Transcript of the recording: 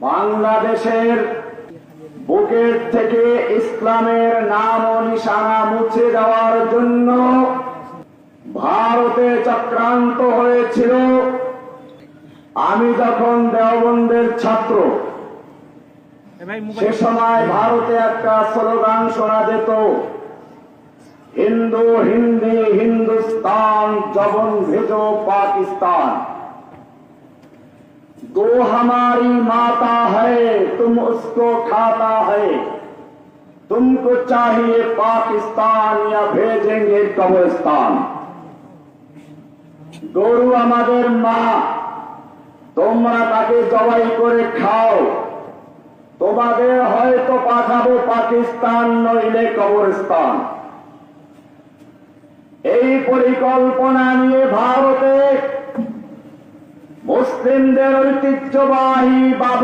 বাংলাদেশের বুকের থেকে ইসলামের নাম ও নিশানা মুছে দেওয়ার জন্য ভারতে চক্রান্ত হয়েছিল। আমি যখন দেওবন্দের ছাত্র, সে সময় ভারতে একটা স্লোগান শোনা যেত, হিন্দু হিন্দি हिंदुस्तान जबन भेजो पाकिस्तान। गो हमारी माता है तुम उसको खाता है, तुमको चाहिए पाकिस्तान या भेजेंगे कब्रिस्तान। গরু আমাদের মা, তোমরা তাকে জবাই করে খাও, তোমাদের হয়তো পাঠাবো পাকিস্তান নইলে কবরস্থান। এই পরিকল্পনা নিয়ে ভারতে মুসলিমদের ঐতিহ্যবাহী বাবরি